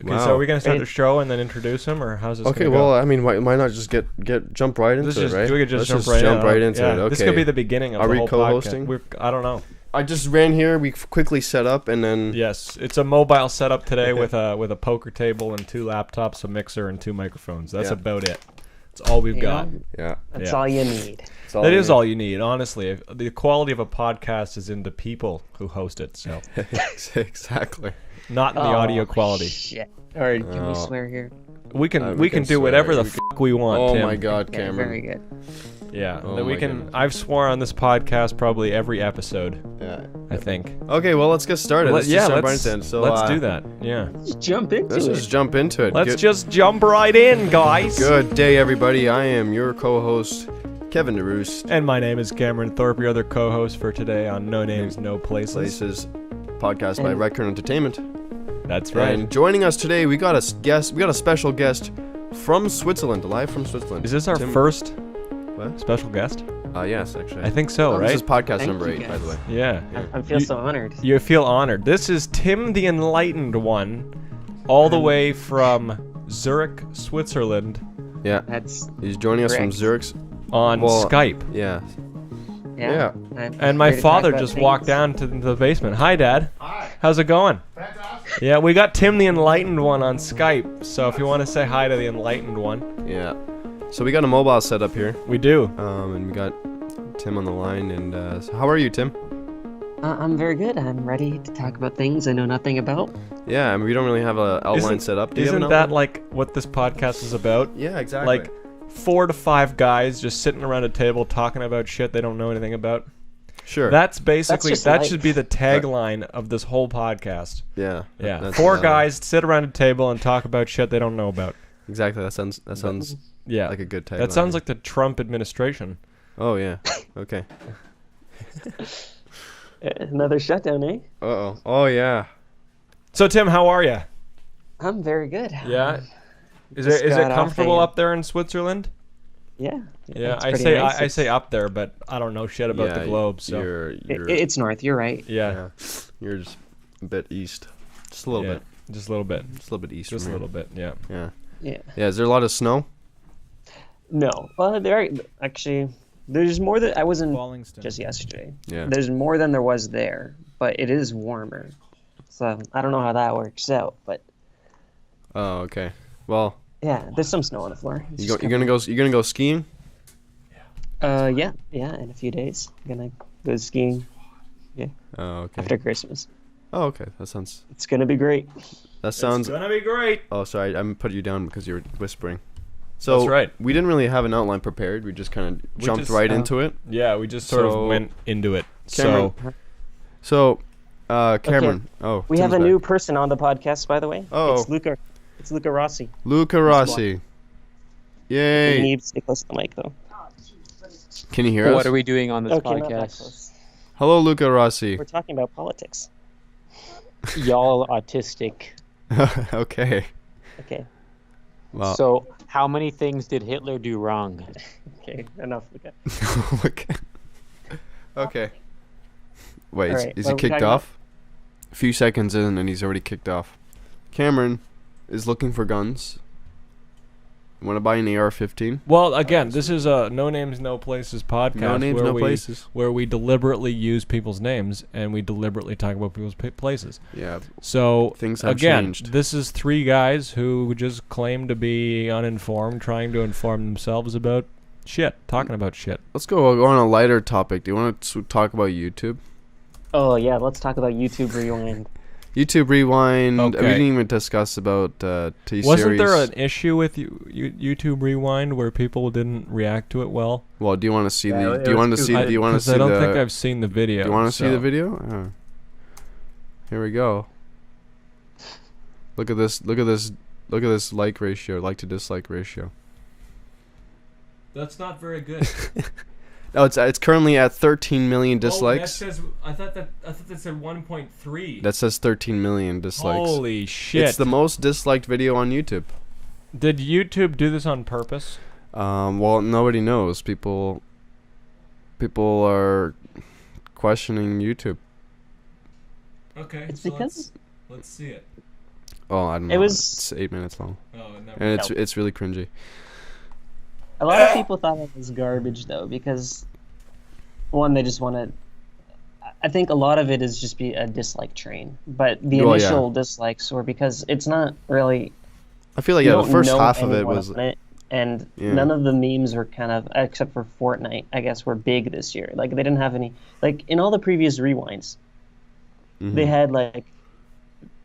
Okay, so are we gonna start the show and then introduce him, or how's this? Okay, gonna well, go? I mean, why not just jump right into it, right? We could just Let's jump right into it. Okay. This could be the beginning of Are the we whole co-hosting? podcast. I don't know. I just ran here. We quickly set up, and then Yes, it's a mobile setup today with a poker table and 2 laptops, a mixer, and 2 microphones. That's about it. That's all we've got. yeah, That's all you need. That is all you need, honestly. The quality of a podcast is in the people who host it, so exactly. not in the audio quality. Shit. Or can we swear here? We can do swear. whatever the fuck we want. Oh Tim. my God, Yeah, Cameron. very good. Yeah, Oh that we my can. goodness. I've swore on this podcast probably every episode. Yeah. I think. Okay, well, let's get started. Let's just jump right into it. So, let's do that. Yeah. Just jump into Let's it. just jump into it. Let's just jump right in, guys. Good day, everybody. I am your co-host, Kevin Reus. And my name is Cameron Thorpe, your other co-host for today on No Names, No Places. Places podcast by Record Entertainment. That's right. And joining us today, we got a guest. We got a special guest from Switzerland, live from Switzerland. Is this our first What? special guest? Yes, actually. I think so, right? This is podcast Thank number you, 8, by the way. guys. Yeah. I feel so honored. You feel honored. This is Tim the Enlightened One, all the way from Zurich, Switzerland, Yeah, That's he's joining us from correct. Zurich. on Well, Skype. Yeah. yeah. And my father just walked down to the basement. Hi, Dad. Hi. How's it going? Fantastic. Yeah, we got Tim the Enlightened One on Skype. So if you want to say hi to the Enlightened One, Yeah. So we got a mobile set up here, we do. and we got Tim on the line. And so how are you, Tim? I'm very good. I'm ready to talk about things I know nothing about. Yeah, I mean, we don't really have an outline Isn't- set up. Do you have Isn't an that outline? like what this podcast is about? Yeah, exactly. Like 4 to 5 guys just sitting around a table talking about shit they don't know anything about. Sure. That's basically just that life. should be the tagline of this whole podcast. yeah. Yeah, that's 4 guys sit around a table and talk about shit they don't know about. Exactly. That sounds Yeah, like a good tagline. that sounds like the Trump administration. Oh yeah. Okay. Another shutdown, eh? Uh-oh. Oh yeah. So Tim, how are you? I'm very good. Yeah, is Just it got off comfortable a- up there in Switzerland? Yeah. Yeah, it's I pretty say nice. I say up there, but I don't know shit about the Yeah, globe. So It's north. You're right. yeah, You're just a bit east. Just a little yeah, bit. just a little bit, Just a little bit east. just a from little bit. Yeah. here. Yeah. Yeah. Yeah. Is there a lot of snow? No. Well, there are actually. There's more than I wasn't Baullingston. just yesterday. Yeah. There's more than there was there, but it is warmer. So I don't know how that works out, but Oh, okay. Well, yeah, there's some snow on the floor. It's just you're gonna go skiing? yeah, in a few days. I'm gonna go skiing Oh, okay. after Christmas. Oh, okay. That sounds. It's gonna be great. That sounds. It's gonna be great. Oh, sorry. I'm put you down because you were whispering. So That's right. We didn't really have an outline prepared. We just kind of jumped just- right into it. Yeah, we just sort So- of went into it. Cameron, So So, Cameron. Oh, We Tim's have a back. new person on the podcast, by the way. Oh. It's Luca. It's Luca Rossi. Luca Rossi. He Yay! needs to stay close to the mic, though. Can you hear us? What are we doing on this Okay, not that podcast? close. Hello, Luca Rossi. We're talking about politics. Y'all autistic. Okay. Okay. Well. So, how many things did Hitler do wrong? Okay. Enough, Luca. okay. Okay. Wait, All is, right, is what he are we kicked talking off? A few seconds in, and he's already kicked off. Cameron is looking for guns. You want to buy an AR-15? well, again, this is a No Names, No Places podcast. No names, where no we, places. Where we deliberately use people's names and we deliberately talk about people's places. Yeah. So Things have again, changed. this is 3 guys who just claim to be uninformed, trying to inform themselves about shit, talking about shit. Let's go on a lighter topic. Do you want to talk about YouTube? Oh, yeah. Let's talk about YouTube Rewind. YouTube Rewind. Okay. We didn't even discuss about T-Series. Wasn't there an issue with YouTube Rewind where people didn't react to it well? Well, do you want to see Yeah, the? it Do you was want to too see? bad. Do you want to 'Cause see I don't the? think I've seen the video. Do you want to see so- the video? Here we go. Look at this. Look at this. Look at this like ratio. Like to dislike ratio. That's not very good. Oh, it's currently at 13 million dislikes. I thought that said 1.3. That says 13 million dislikes. Holy shit! It's the most disliked video on YouTube. Did YouTube do this on purpose? Well, nobody knows. People are questioning YouTube. Okay, It's because let's see it. Oh, I don't know. It was It's 8 minutes long, Oh, it never. and it's really cringy. a lot of people thought it was garbage though because one, they just want to. I think a lot of it is just be a dislike train, but the Well, yeah. initial dislikes were because it's not really. I feel like you the don't first know half of it anyone was on it, and Yeah. none of the memes were kind of, except for Fortnite, I guess, were big this year. Like they didn't have any, like in all the previous rewinds, they had like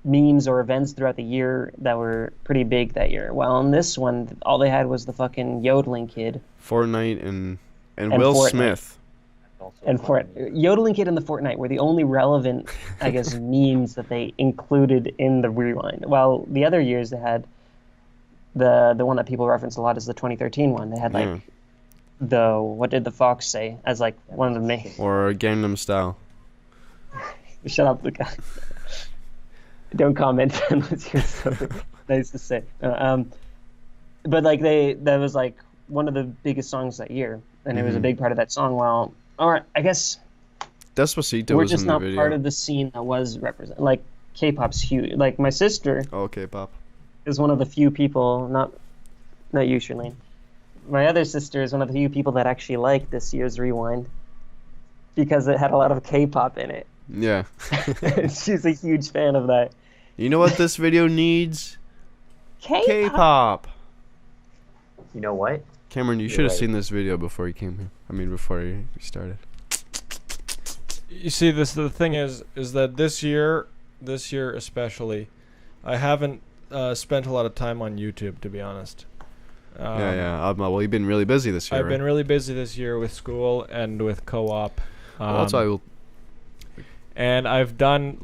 memes or events throughout the year that were pretty big that year. While in this one, all they had was the fucking yodeling kid Fortnite and And Will Fortnite. Smith. and yodeling kid and the Fortnite were the only relevant, I guess, memes that they included in the rewind. While the other years they had the one that people reference a lot is the 2013 one. They had like Yeah. the what did the fox say as like one of the main. Or Gangnam Style. Shut up, Luca. Don't comment unless you're so nice to say. But like that was like one of the biggest songs that year, and it was a big part of that song. Well, all right, I guess Despacito we're was just in the not video. part of the scene that was represent. Like K-pop's huge. Like my sister Oh, K-pop. is one of the few people, not you, Charlene. My other sister is one of the few people that actually liked this year's rewind because it had a lot of K-pop in it. Yeah. She's a huge fan of that. You know what this video needs? K-pop. K-pop. You know what? Cameron, you You're should have right. seen this video before you came here. I mean, before you started. You see, the thing is that this year especially, I haven't spent a lot of time on YouTube, to be honest. Yeah. Well, you've been really busy this year. I've been really busy this year with school and with co-op. Well, that's why we'll. And I've done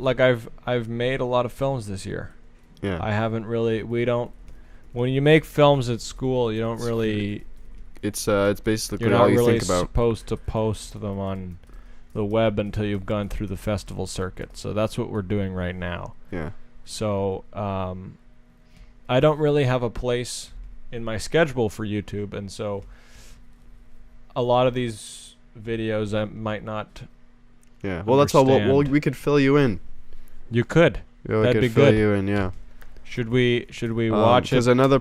I've made a lot of films this year. Yeah. I haven't really. We don't. When you make films at school, you don't really. It's basically You're all not you really think about. supposed to post them on the web until you've gone through the festival circuit. So that's what we're doing right now. Yeah. So I don't really have a place in my schedule for YouTube, and so a lot of these videos I might not. Yeah. Well, that's all. We could fill you in. You could. Yeah, we That'd could be fill good. you in. Yeah. Should we watch Because it? another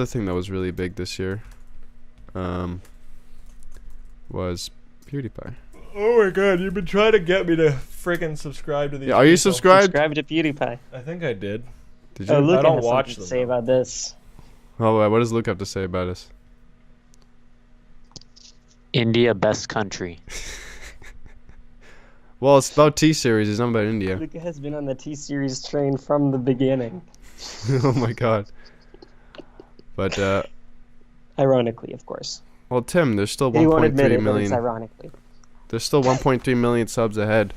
thing that was really big this year, was PewDiePie. Oh my god, you've been trying to get me to freaking subscribe to these. Yeah, are you people. subscribed? Subscribe to PewDiePie. I think I did. Did Oh, you? Luke I don't has watch something to them, say though. about this. Oh, what does Luke have to say about us? India, best country. Well, it's about T-Series. It's not about India. Luca has been on the T-Series train from the beginning. Oh my god. But Ironically, of course. well, Tim, there's still He won't admit 1.3 it, but it's million. ironically. There's still 1.3 million subs ahead.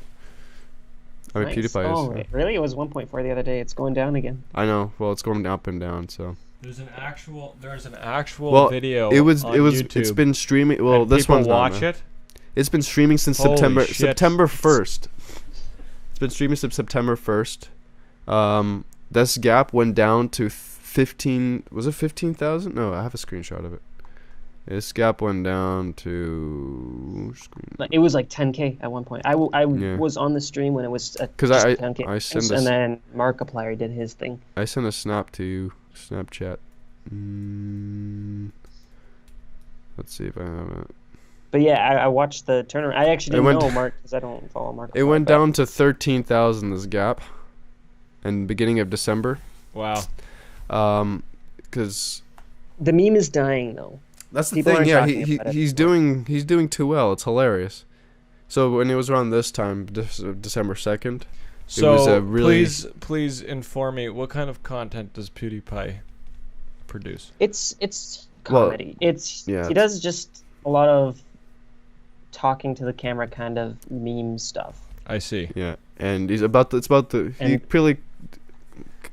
I mean, Nice. PewDiePie is. Oh, really? It was 1.4 the other day. It's going down again. I know. Well, it's going up and down. So. There's an actual Well, video. It was. On It was. YouTube, It's been streaming. Well, and this people one's not, watch no. it. It's been streaming since Holy September. shit. September 1st. It's been streaming since September 1st. This gap went down to 15. Was it 15,000? No, I have a screenshot of it. This gap went down to. Like, it was like 10K at one point. I Yeah. was on the stream when it was at 'Cause just I 10K. sent and this- then Markiplier did his thing. I sent a snap to you. Snapchat. Let's see if I have it. But yeah, I watched the turnaround. I actually It didn't went- know Mark because I don't follow Markiplier. It went but down to 13,000 this gap, in beginning of December. Wow. Because The meme is dying though. that's the People thing. aren't Yeah, talking about it he's doing too well. It's hilarious. So when it was around this time, December 2nd, So was a really- please inform me, what kind of content does PewDiePie produce? It's Well, comedy. yeah. He does just a lot of talking to the camera kind of meme stuff. I see. yeah, and he's about the he And- really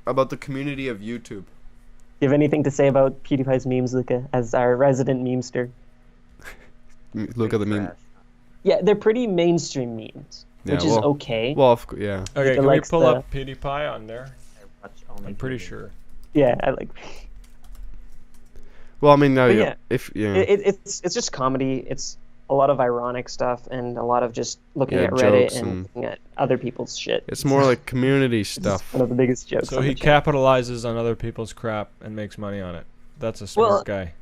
about the community of YouTube. Do you have anything to say about PewDiePie's memes, Luca, as our resident memester? Look at the meme. Yeah, they're pretty mainstream memes, Yeah, which is well- okay. Well, yeah. Okay, He can we likes pull the- up PewDiePie on there? I'm pretty sure. Yeah, I like. Well, I mean, no, But yeah. yeah. If yeah, It's just comedy. It's a lot of ironic stuff and a lot of just looking Yeah, at Reddit jokes and and- looking at other people's shit. It's more like community It's stuff. one of the biggest jokes. So on he the channel. capitalizes on other people's crap and makes money on it. That's a smart Well, guy.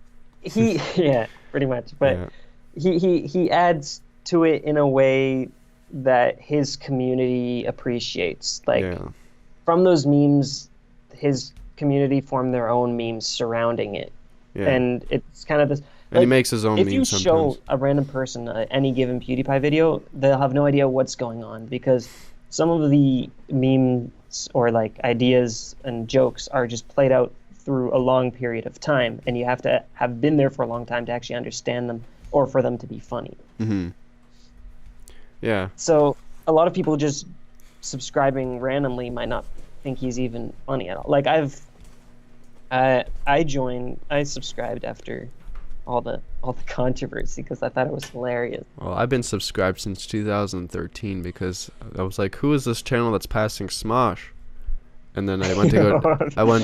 Yeah, pretty much. But Yeah. he adds to it in a way that his community appreciates. Like Yeah. from those memes, his community formed their own memes surrounding it, Yeah. and it's kind of this. And he like, makes his own if memes you sometimes. show a random person any given PewDiePie video, they'll have no idea what's going on because some of the memes or like ideas and jokes are just played out through a long period of time, and you have to have been there for a long time to actually understand them or for them to be funny. Mm-hmm. Yeah. So a lot of people just subscribing randomly might not think he's even funny at all. Like I subscribed after all the controversy because I thought it was hilarious. Well, I've been subscribed since 2013 because I was like, "Who is this channel that's passing Smosh?" And then I went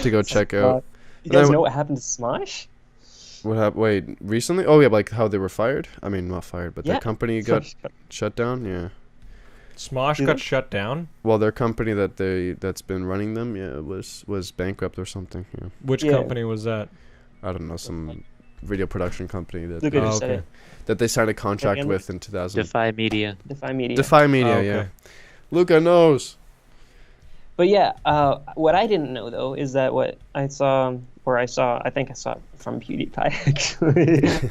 to go check out. You And I guys w- know what happened to Smosh? What happened? Wait, recently? Oh yeah, like how they were fired. I mean, not fired, but Yeah. that company got shut down. Yeah. Smosh Yeah. got shut down. Well, their company that's been running them, was bankrupt or something. Yeah. Which Yeah. company was that? I don't know, some video production company Look that at Oh, it, said okay. it. that they signed a contract and- with in 2000. Defy Media. Defy Media. Defy Media, Oh, okay. yeah. Luca knows. But yeah, what I didn't know though is that what I saw, I think I saw it from PewDiePie actually.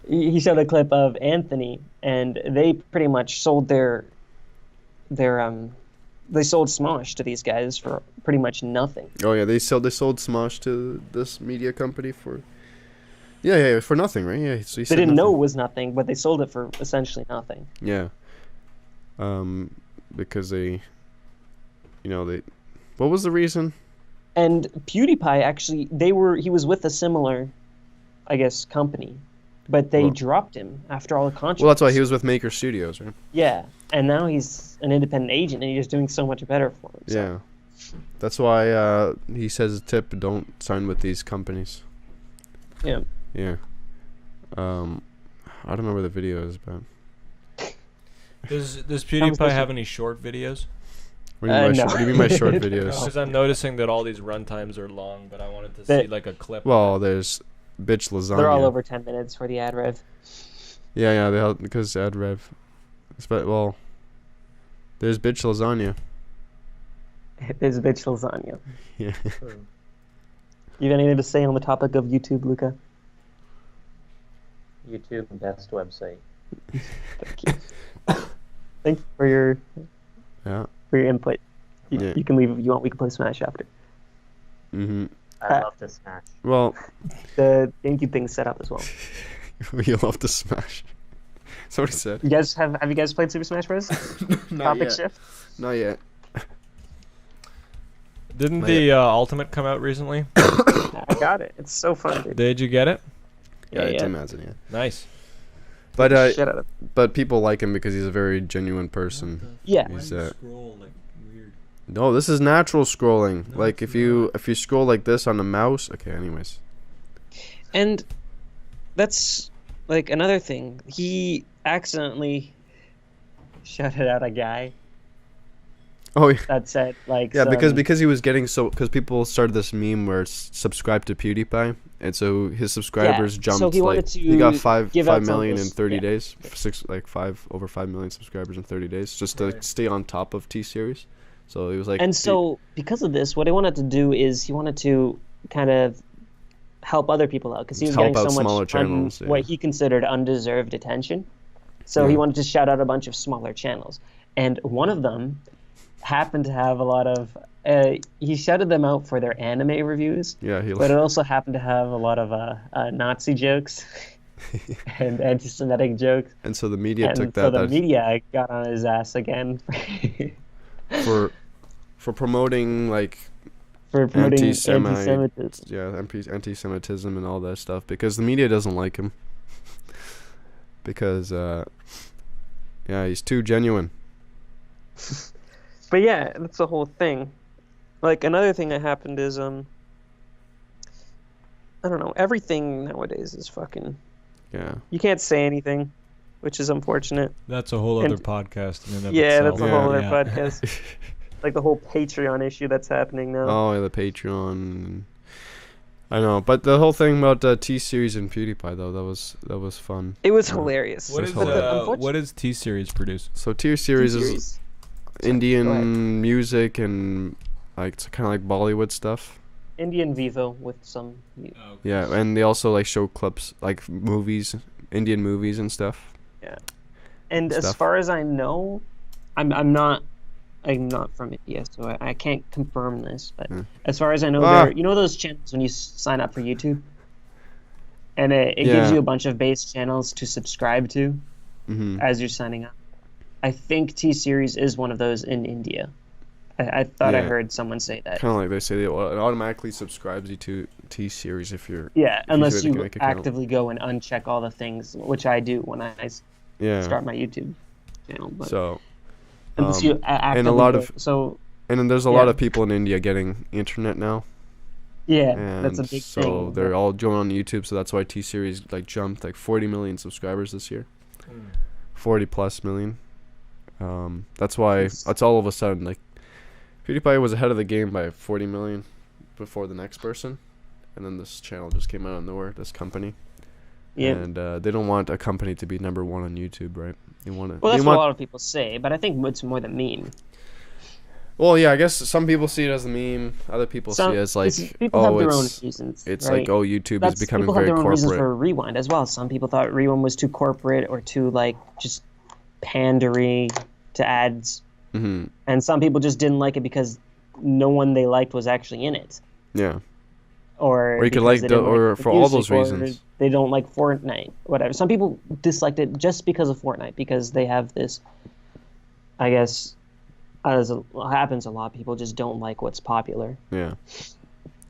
He showed a clip of Anthony, and they pretty much sold they sold Smosh to these guys for pretty much nothing. Oh yeah, they sold Smosh to this media company for. Yeah, for nothing, right? Yeah, so he They said didn't know nothing. it was nothing, but they sold it for essentially nothing. Yeah. Because they. What was the reason? And PewDiePie actually, he was with a similar, I guess, company, but they Well- dropped him after all the controversy. Well, that's why he was with Maker Studios, right? Yeah, and now he's an independent agent, and he's doing so much better for him. So. Yeah. That's why he says, "Tip, don't sign with these companies." Yeah. Yeah. I don't know where the video is, but. Does PewDiePie have any short videos? What do you mean by No. what do you mean by short videos? Because I'm noticing that all these runtimes are long, but I wanted to They- see like a clip. Well, there's bitch lasagna. They're all over 10 minutes for the ad rev. Yeah, they help because ad rev. Well, there's bitch lasagna. There's bitch lasagna. Yeah. You have anything to say on the topic of YouTube, Luca? YouTube best website. Thank you. Thank you for your Yeah. input. Yeah. You can leave if you want. We can play Smash after. Mhm. I love to smash. Well, The GameCube thing's set up as well. you'll have to smash. Somebody said. You guys have you guys played Super Smash Bros? Not Topic yet. shift. Not yet. Didn't Not the Ultimate come out recently? I got it. It's so fun, dude. Did you get it? Yeah, Yeah. Tim has it. Yeah. Nice. But Shit out of but people like him because he's a very genuine person. yeah. He's scroll like weird? No, this is natural scrolling. Like if you scroll like this on the mouse. Okay, anyways. And that's like another thing. He accidentally shouted out a guy Oh yeah. that said like Yeah, some- because he was getting because people started this meme where it's subscribe to PewDiePie, and so his subscribers so jumped he wanted like to he got five give out some of million in this- 30 yeah. days, over 5 million subscribers in 30 days, just to Right. stay on top of T-Series. So he was like, And so because of this, what he wanted to do is he wanted to kind of help other people out because he was Help getting out so smaller much channels, yeah. what he considered undeserved attention. So Yeah. he wanted to shout out a bunch of smaller channels, and one of them happened to have a lot of. He shouted them out for their anime reviews, yeah, he but it also happened to have a lot of Nazi jokes and anti-Semitic jokes. and so the media And took so that the media got on his ass again for promoting like for promoting Anti-Semite. anti-Semitism. anti-Semitism and all that stuff because the media doesn't like him because yeah, he's too genuine. But yeah, that's the whole thing. Like another thing that happened is I don't know, everything nowadays is fucking Yeah. you can't say anything. which is unfortunate. That's a whole other And- podcast in and of Yeah, itself. that's a whole other Yeah. podcast. Like the whole Patreon issue that's happening now. Oh, yeah, the Patreon. I know, but the whole thing about T-Series and PewDiePie though, that was fun. It was Yeah. hilarious. What That's is hilarious. what is T-Series produce? So T-Series is T-Series. Go Indian ahead. music and like it's kind of like Bollywood stuff. Indian Vivo with some. Yeah, and they also like show clips like movies, Indian movies and stuff. And as Stuff. far as I know, I'm not from India, so I can't confirm this. But Hmm. as far as I know, Ah. you know those channels when you sign up for YouTube, and it gives Yeah. you a bunch of base channels to subscribe to Mm-hmm. as you're signing up. I think T-Series is one of those in India. I thought I Yeah. heard someone say that. Kind of like they say, it automatically subscribes you to T-Series if you're. Yeah, you unless do it, you make an account. actively go and uncheck all the things, which I do when I Yeah. start my YouTube channel. But So, unless you actively and a lot go- of so and then there's a lot Yeah. of people in India getting internet now, yeah, and that's a big so thing. they're all joining on YouTube. So that's why T-Series like jumped like 40 million subscribers this year, 40 plus million. That's why it's all of a sudden like PewDiePie was ahead of the game by 40 million before the next person, and then this channel just came out of nowhere. This company. Yeah. And they don't want a company to be number one on YouTube, right? They want to. Well, that's they what a want, lot of people say, but I think it's more the meme. Well, yeah, I guess some people see it as a meme. Other people see it as like, people have their own it's reasons. it's right? like YouTube That's, is becoming people very have their own reasons corporate. for Rewind as well. Some people thought Rewind was too corporate or too like just pandery to ads, Hmm. and some people just didn't like it because no one they liked was actually in it, Yeah, or you could because like they the- didn't or the for all music, those or reasons. They don't like Fortnite, whatever. Some people disliked it just because of Fortnite because they have this, I guess, as happens a lot. People just don't like what's popular. yeah,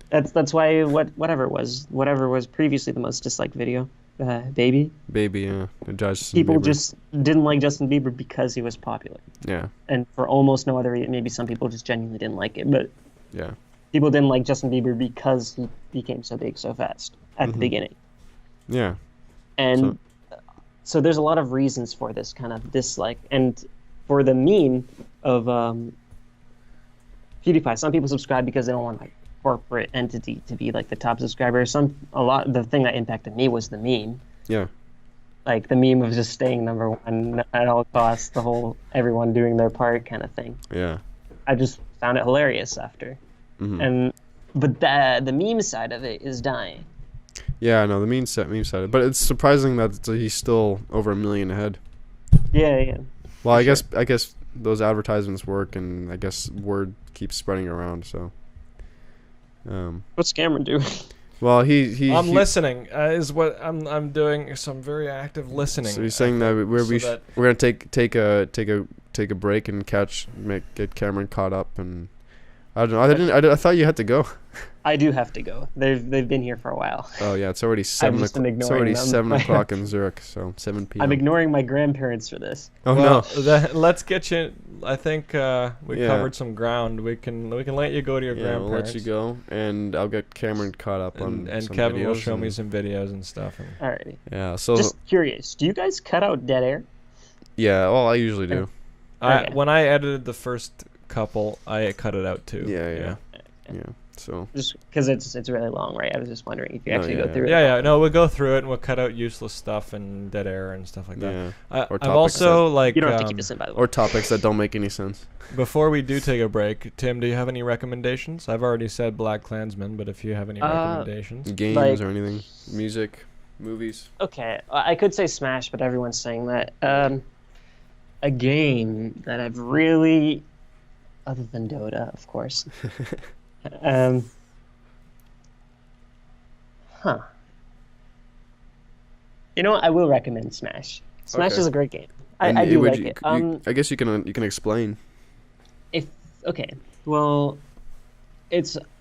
That's why whatever was previously the most disliked video, Baby. baby, yeah. Justin People Bieber. just didn't like Justin Bieber because he was popular, yeah, and for almost no other reason. Maybe some people just genuinely didn't like it, but yeah, people didn't like Justin Bieber because he became so big so fast at the Mhm. beginning. yeah, And so there's a lot of reasons for this kind of dislike, and for the meme of PewDiePie, some people subscribe because they don't want like corporate entity to be like the top subscriber. The thing that impacted me was the meme, yeah, like the meme of just staying number one at all costs, the whole everyone doing their part kind of thing. yeah. I just found it hilarious after, Hmm. but the meme side of it is dying. Yeah, no, the meme side, but it's surprising that he's still over 1 million ahead. Yeah. Well, I For guess those advertisements work, and I guess word keeps spreading around. So, What's Cameron doing? well, he I'm listening. Is what I'm doing some very active listening. So he's saying that so we're gonna take a break and get Cameron caught up, and I don't know. I thought you had to go. I do have to go. They've been here for a while. Oh yeah, it's already 7 just been o'clock. It's ignoring already them. 7 o'clock in Zurich, so 7 p.m. I'm ignoring my grandparents for this. Oh well, no. let's get you. I think we Yeah. covered some ground. We can let you go to your Yeah, we'll grandparents. let you go, and I'll get Cameron caught up on And some Kevin will videos show me and- some videos and stuff. And Alrighty. Yeah. So Just curious, do you guys cut out dead air? yeah, well, I usually do. Okay. when I edited the first couple, I cut it out too. Yeah. Yeah. So Just because it's really long, right? I was just wondering if you No, actually yeah, go through it. Yeah. No, we'll go through it and we'll cut out useless stuff and dead air and stuff like that. yeah, I've topics also like You don't have to keep this in, by the way. or topics that don't make any sense. before we do take a break, Tim, do you have any recommendations? I've already said Black Klansman, but if you have any recommendations, Games Like- or anything, music, movies. Okay, I could say Smash, but everyone's saying that. A game that I've really, other than Dota, of course. Huh. You know what? I will recommend Smash. Smash Okay. is a great game. And I do would like you- it. I guess you can explain. Okay, well,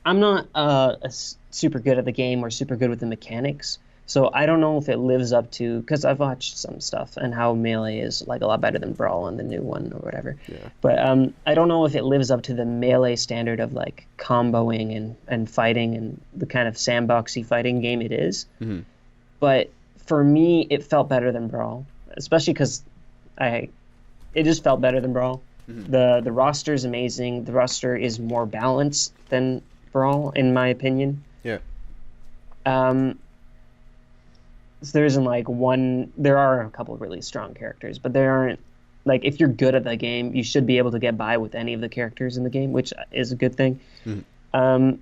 I'm not super good at the game or super good with the mechanics, so I don't know if it lives up to, because I've watched some stuff and how Melee is like a lot better than Brawl and the new one or whatever. Yeah. But I don't know if it lives up to the Melee standard of like comboing and fighting and the kind of sandboxy fighting game it is. Mhm. But for me, it felt better than Brawl. especially because it just felt better than Brawl. Mhm. The roster is amazing. The roster is more balanced than Brawl, in my opinion. Yeah. So there isn't like one. There are a couple of really strong characters, but there aren't. Like, if you're good at the game, you should be able to get by with any of the characters in the game, which is a good thing. Mhm.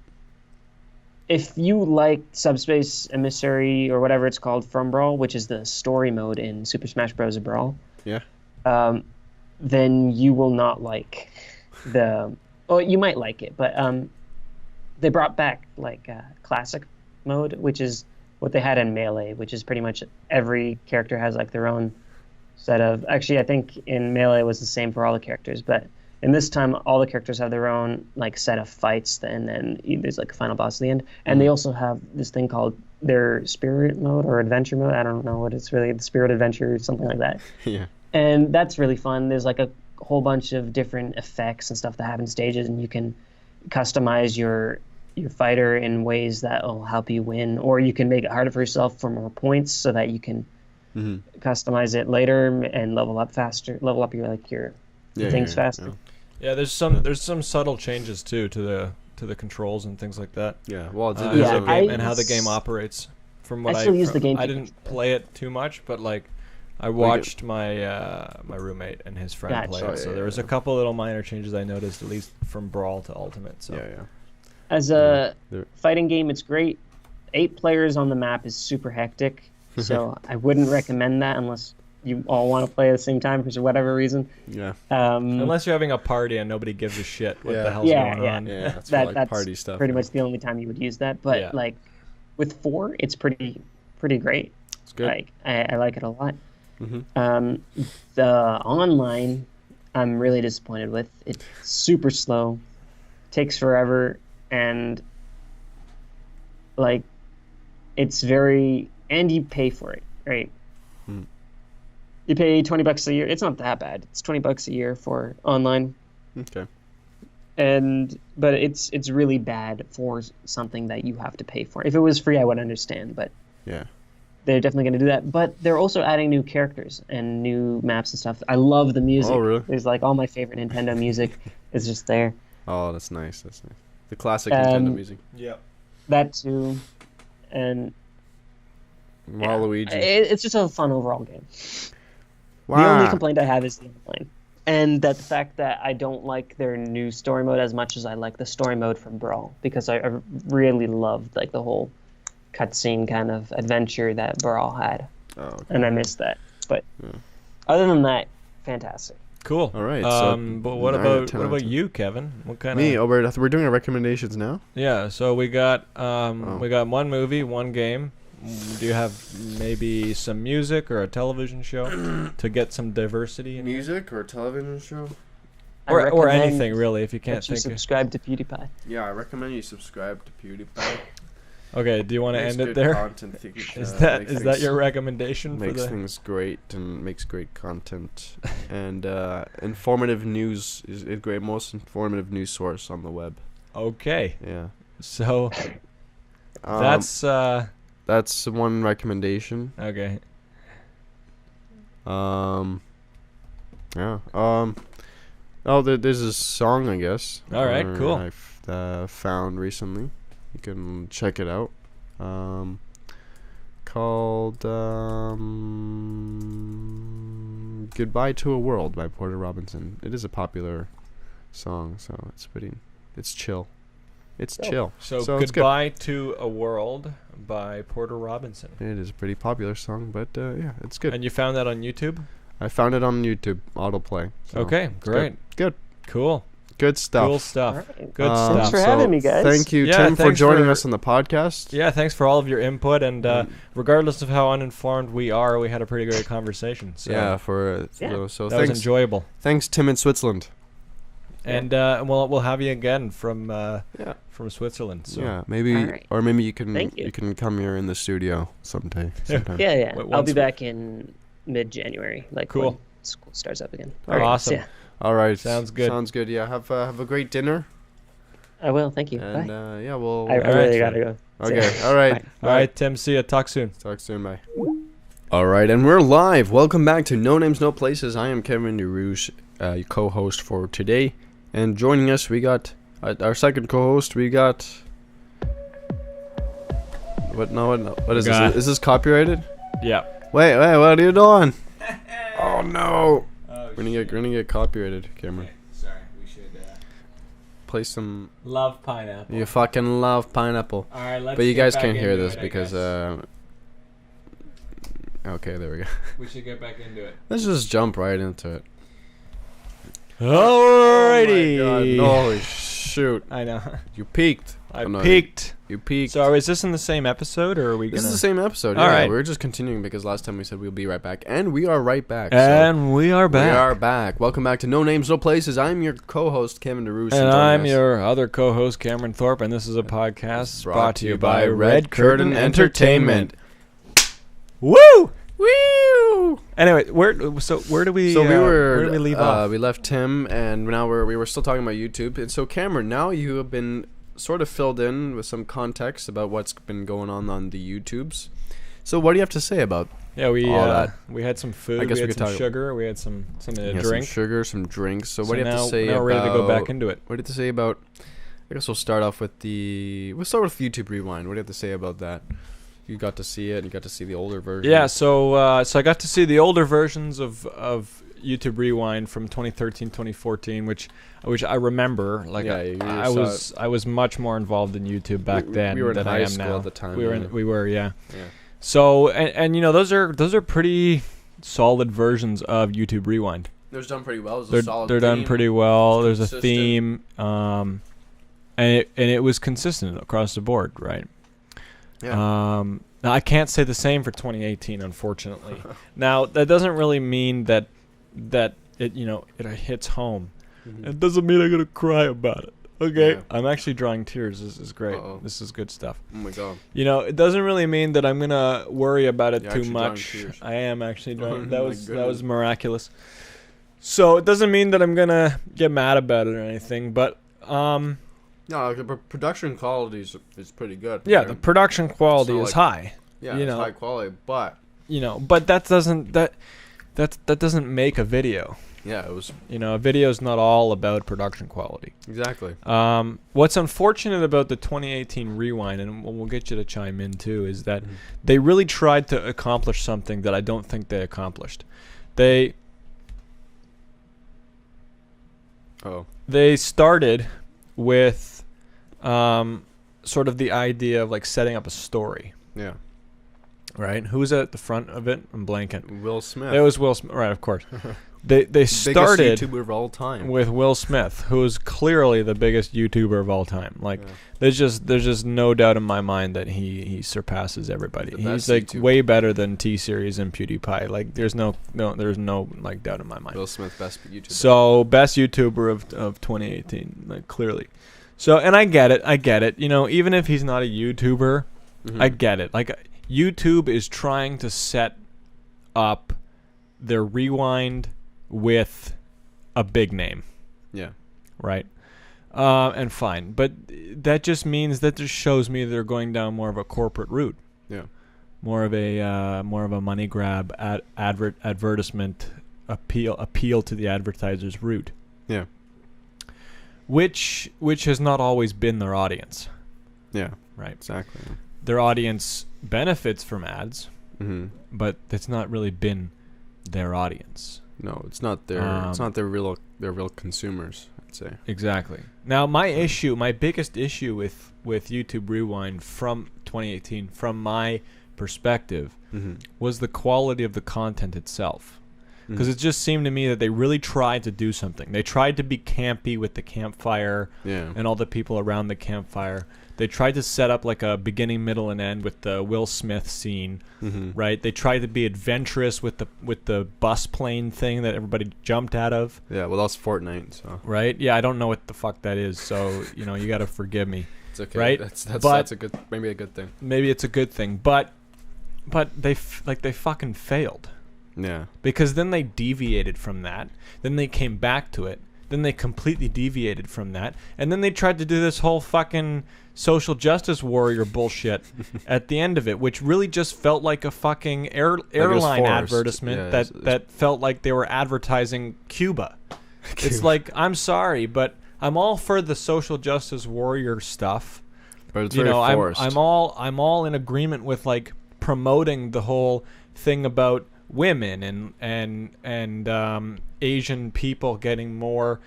If you like Subspace Emissary or whatever it's called from Brawl, which is the story mode in Super Smash Bros. Brawl, Yeah. then you will not like the. Oh, you might like it, but they brought back like classic mode, which is what they had in Melee, which is pretty much every character has like their own set of. Actually, I think in Melee it was the same for all the characters, but in this time all the characters have their own like set of fights, and then there's like a final boss at the end, and they also have this thing called their spirit mode or adventure mode. I don't know what it's really, the spirit adventure or something like that. Yeah. And that's really fun. There's like a whole bunch of different effects and stuff that happen in stages, and you can customize your fighter in ways that will help you win, or you can make it harder for yourself for more points so that you can customize it later and level up your things faster. Yeah, there's some subtle changes too to the controls and things like that. Yeah. Well, it's and how the game operates. From what I still use the game I didn't play it too much, but like I watched my my roommate and his friend play it. So there was a couple little minor changes I noticed, at least from Brawl to Ultimate. So yeah. As a fighting game, it's great. 8 players on the map is super hectic, so I wouldn't recommend that unless you all want to play at the same time for whatever reason. Yeah. Unless you're having a party and nobody gives a shit what the hell's going on. Yeah, that's for, like, that's party stuff. pretty much the only time you would use that. But like with 4, it's pretty great. It's good. Like I like it a lot. Mm-hmm. The online, I'm really disappointed with. It's super slow, takes forever, and like it's very, and you pay for it, right? You pay $20 a year. It's not that bad. It's $20 a year for online. Okay. But it's really bad for something that you have to pay for. If it was free, I would understand, but yeah, they're definitely going to do that. But they're also adding new characters and new maps and stuff. I love the music. Oh, really? There's like all my favorite Nintendo music is just there. Oh, that's nice. That's nice. The classic Nintendo music. Yep. That too, and Waluigi. it's just a fun overall game. Wow. The only complaint I have is the online, and that the fact that I don't like their new story mode as much as I like the story mode from Brawl, because I really loved like the whole cutscene kind of adventure that Brawl had, and I missed that. But other than that, fantastic. Cool. All right. But what about you, Kevin? What kind me? of... Oh, we're doing our recommendations now. Yeah. So we got one movie, one game. Do you have maybe some music or a television show to get some diversity in Music or a television show? or anything really, if you can't that you think subscribe to PewDiePie. Yeah, I recommend you subscribe to PewDiePie. Okay, do you want to end it there? Is that your recommendation for makes things great and makes great content and informative news is a great, most informative news source on the web. Okay. Yeah. So that's one recommendation. Okay. Yeah. There's a song, I guess. All right, cool. I've found recently. You can check it out. Called "Goodbye to a World" by Porter Robinson. It is a popular song, so it's chill. It's chill. So "Goodbye to a World" by Porter Robinson. It is a pretty popular song, but yeah, it's good. And you found that on YouTube? I found it on YouTube, autoplay. So okay, great. Good. Cool. Good stuff. Cool stuff. Right. Good stuff. Thanks for having me, guys. Thank you, Tim, for joining us on the podcast. Yeah, thanks for all of your input. And regardless of how uninformed we are, we had a pretty great conversation. So yeah, so that was enjoyable. Thanks, Tim, in Switzerland. And we'll have you again from Switzerland. So. Yeah, maybe or maybe you can come here in the studio sometime. Yeah. I'll be back in mid-January, when school starts up again. Awesome. Yeah. All right. Sounds good. Sounds good. Yeah. Have a great dinner. I will. Thank you. And bye. We'll. I really gotta go. Okay. All right. All right, Tim. See ya. Talk soon. Talk soon. Bye. All right, and we're live. Welcome back to No Names, No Places. I am Kevin Reus, your co-host for today. And joining us, we got our second co-host. We got... What is this? Is this copyrighted? Yeah. Wait, what are you doing? Oh, no. We're gonna get copyrighted, Cameron. Okay, sorry, we should Play some... love pineapple. You fucking love pineapple. All right, let's. But you get guys back can't hear into this it, I because... guess. Okay, there we go. We should get back into it. Let's just jump right into it. Alrighty. Oh my God, holy shoot. I know. You peaked. I Oh, no, peaked. You peaked. So is this in the same episode, or are we gonna? This is the same episode. All Yeah, right. We're just continuing because last time we said we'll be right back, and we are right back. And we are back. We are back. Welcome back to No Names, No Places. I'm your co-host Kevin DeRoos, And I'm your other co-host Cameron Thorpe, and this is a podcast brought to you by Red Curtain Entertainment. Woo! Woo! Anyway, where do we? So where did we leave off? We left Tim, and now we were still talking about YouTube. And so Cameron, now you have been sort of filled in with some context about what's been going on the YouTubes. So what do you have to say about? Yeah, we all that? we had some food. I guess we we had could some talk- sugar. We had some something to Yeah, drink. some sugar, some drinks. So what do you have now, to say now about? we're ready to go back into it. What do you have to say about? I guess we'll start off with we'll start with YouTube Rewind. What do you have to say about that? You got to see it. You got to see the older version. Yeah, so I got to see the older versions of YouTube Rewind from 2013, 2014, which I remember. Like Yeah, you I was much more involved in YouTube back then we were in than high I am school now. at the time. We were, yeah. Yeah. So and you know those are pretty solid versions of YouTube Rewind. They're done pretty well. There's a solid They're done theme. pretty well. There's a Consistent. theme, and it was consistent across the board, right? Yeah. Now I can't say the same for 2018, unfortunately. Now that doesn't really mean that it it hits home. Mhm. It doesn't mean I'm gonna cry about it. Okay, Yeah. I'm actually drawing tears. This is great. Uh-oh. This is good stuff. Oh my God. It doesn't really mean that I'm gonna worry about it You're too actually drawing much. tears. I am actually drawing. Oh that my was goodness. miraculous. So it doesn't mean that I'm gonna get mad about it or anything, but No, like, the production quality is pretty good. yeah, right? the production quality So, is like, high. Yeah, you it's know. high quality, but But that doesn't make a video. yeah, it was A video is not all about production quality. exactly. What's unfortunate about the 2018 Rewind, and we'll get you to chime in too, is that Mhm. they really tried to accomplish something that I don't think they accomplished. They started with sort of the idea of like setting up a story, Yeah. right? Who was at the front of it? I'm blanking. Will Smith. It was Will Smith, right? Of course. They biggest started YouTuber of all time. with Will Smith, who is clearly the biggest YouTuber of all time. Like, Yeah. there's just no doubt in my mind that he surpasses everybody. The He's best like YouTuber. way better than Tseries and PewDiePie. Like, there's no like doubt in my mind. Will Smith, best YouTuber. So best YouTuber of 2018, like clearly. So and I get it. Even if he's not a YouTuber, Mhm. I get it. Like YouTube is trying to set up their Rewind with a big name, Yeah. right? And fine, but that just means that just shows me they're going down more of a corporate route. Yeah. More of a money grab advertisement appeal to the advertiser's route. Yeah. Which has not always been their audience, Yeah. right? Exactly. Their audience benefits from ads, Mhm. but it's not really been their audience. No, it's not their. It's not their real consumers. I'd say. Exactly. Now, my biggest issue with YouTube Rewind from 2018, from my perspective, Mm-hmm. was the quality of the content itself. Because it just seemed to me that they really tried to do something. They tried to be campy with the campfire Yeah. and all the people around the campfire. They tried to set up like a beginning, middle, and end with the Will Smith scene, Mm-hmm. right? They tried to be adventurous with the bus plane thing that everybody jumped out of, Yeah. Well, that's Fortnite, so right? Yeah, I don't know what the fuck that is, so you got to forgive me. it's okay. Right? That's But- a good, maybe a good thing. Maybe it's a good thing, but they fucking failed. Yeah. Because then they deviated from that. Then they came back to it. Then they completely deviated from that. And then they tried to do this whole fucking social justice warrior bullshit at the end of it, which really just felt like a fucking airline advertisement that felt like they were advertising Cuba. It's like, I'm sorry, but I'm all for the social justice warrior stuff. But it's very forced. I'm all in agreement with like promoting the whole thing about women and Asian people getting more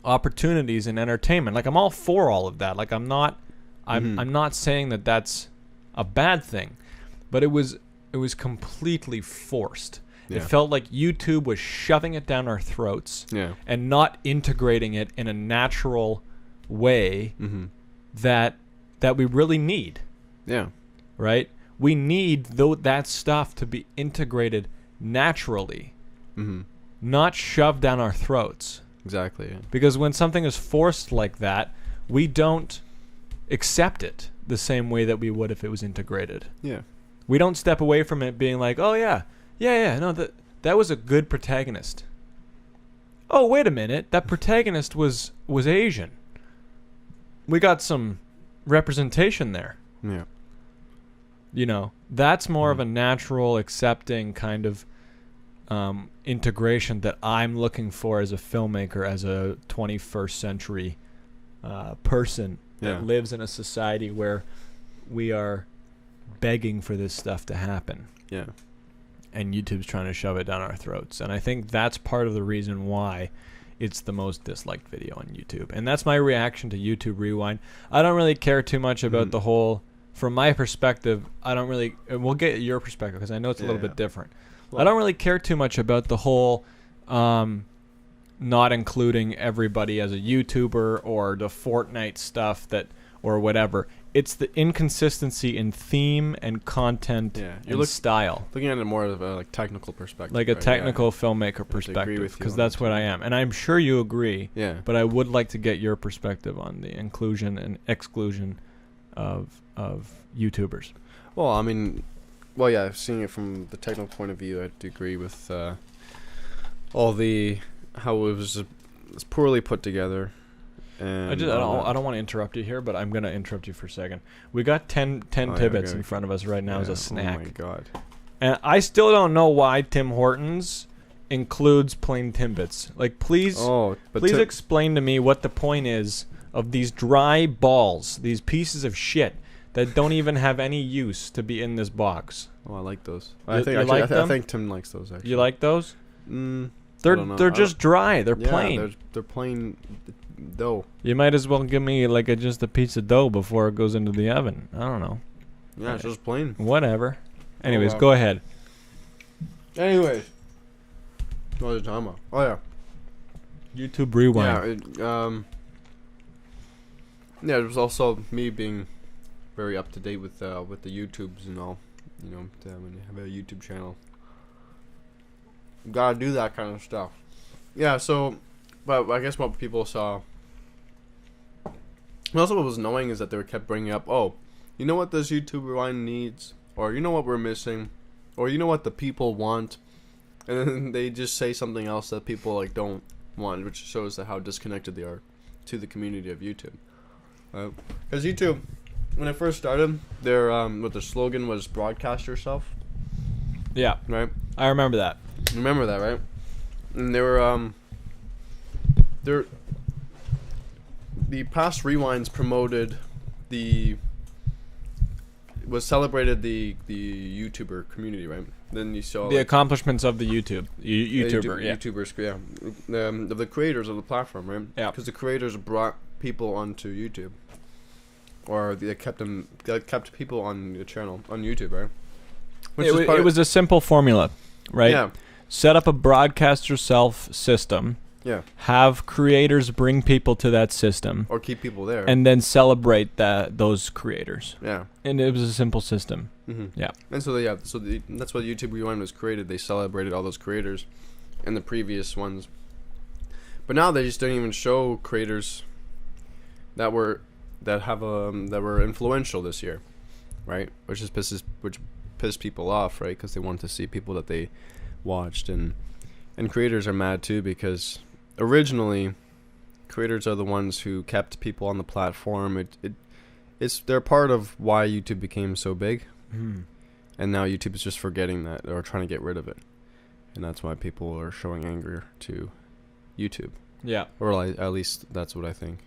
opportunities in entertainment. Like, I'm all for all of that. Like, I'm not saying that that's a bad thing, but it was completely forced. Yeah. It felt like YouTube was shoving it down our throats and not integrating it in a natural way that we really need. Yeah. Right? We need that stuff to be integrated naturally, not shoved down our throats. Exactly. Yeah. Because when something is forced like that, we don't accept it the same way that we would if it was integrated. Yeah. We don't step away from it being like, oh yeah, no, that was a good protagonist. Oh, wait a minute, that protagonist was Asian. We got some representation there. Yeah. You know, that's more of a natural, accepting kind of integration that I'm looking for as a filmmaker, as a 21st century person that lives in a society where we are begging for this stuff to happen. Yeah. And YouTube's trying to shove it down our throats. And I think that's part of the reason why it's the most disliked video on YouTube. And that's my reaction to YouTube Rewind. I don't really care too much about the whole... From my perspective, I don't really... We'll get your perspective, because I know it's a little bit different. Well, I don't really care too much about the whole not including everybody as a YouTuber or the Fortnite stuff that or whatever. It's the inconsistency in theme and content and style. Looking at it more of a technical perspective. Like a technical filmmaker perspective, because that's what I am. And I'm sure you agree, but I would like to get your perspective on the inclusion and exclusion of YouTubers. Well, I mean, seeing it from the technical point of view, I do agree with all the how it was poorly put together. And I don't want to interrupt you here, but I'm going to interrupt you for a second. We got 10 Tibbets in front of us right now as a snack. Oh my god. And I still don't know why Tim Hortons includes plain Timbits. Like, please explain to me what the point is of these dry balls, these pieces of shit that don't even have any use to be in this box. Oh, I like those. I think Tim likes those, actually. You like those? They're just dry. They're plain. They're plain dough. You might as well give me like just a piece of dough before it goes into the oven. I don't know. Yeah, it's just plain. Whatever. Anyways, go ahead. Anyways, what was I talking about? Oh yeah, YouTube Rewind. Yeah, it was also me being very up to date with the YouTubes and all. You know, when you have a YouTube channel, you gotta do that kind of stuff. Yeah. So, but I guess what people saw. Also, what was annoying is that they kept bringing up, oh, you know what this YouTube Rewind needs, or you know what we're missing, or you know what the people want, and then they just say something else that people don't want, which shows how disconnected they are to the community of YouTube. Because YouTube, when it first started, their slogan was "Broadcast yourself." Yeah, right. I remember that. Remember that, right? And they were the past rewinds celebrated the YouTuber community, right? Then you saw the accomplishments of the YouTubers, the creators of the platform, right? Yeah, because the creators brought people onto YouTube, or they kept people on the channel on YouTube, right? It was a simple formula, right? Yeah. Set up a broadcast yourself system. Yeah. Have creators bring people to that system, or keep people there, and then celebrate those creators. Yeah. And it was a simple system. Mm-hmm. Yeah. And so that's what YouTube Rewind was created. They celebrated all those creators, and the previous ones. But now they just don't even show creators that were influential this year, right? Which pissed people off, right? Because they wanted to see people that they watched and And creators are mad too because originally creators are the ones who kept people on the platform. They're part of why YouTube became so big. And now YouTube is just forgetting that or trying to get rid of it. And that's why people are showing anger to YouTube. Yeah. Or at least that's what I think.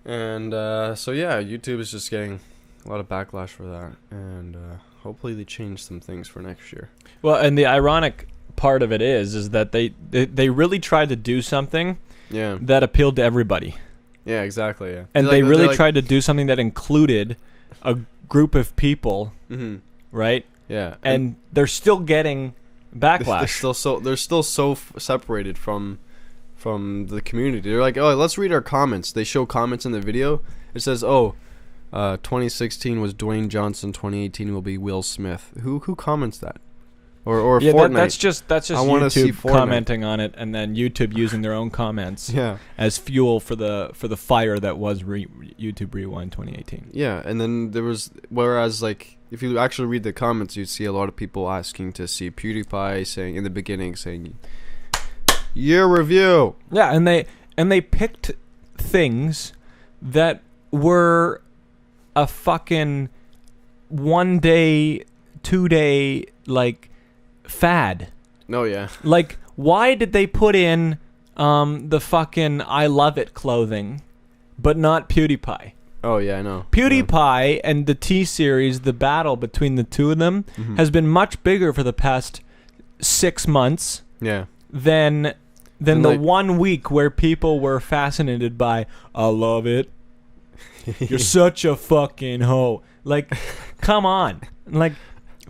And so yeah, YouTube is just getting a lot of backlash for that. And hopefully they change some things for next year. Well, and the ironic part of it is that they really tried to do something that appealed to everybody. Yeah, exactly. Yeah, and they really tried to do something that included a group of people, right? Yeah, and they're still getting backlash. They're still so separated from the community. They're like, oh, let's read our comments. They show comments in the video. It says, 2016 was Dwayne Johnson. 2018 will be Will Smith. Who comments that? Or Fortnite. That's just YouTube commenting on it, and then YouTube using their own comments as fuel for the fire that was YouTube Rewind 2018. Yeah, and then whereas like if you actually read the comments, you'd see a lot of people asking to see PewDiePie saying in the beginning year review. Yeah, and they picked things that were a fucking 1 day, 2 day like fad. No, yeah. Like, why did they put in the fucking I Love It clothing, but not PewDiePie? Oh, yeah, I know. PewDiePie and the T-Series, the battle between the two of them has been much bigger for the past 6 months than the 1 week where people were fascinated by I love it. You're such a fucking hoe. Like, come on. Like,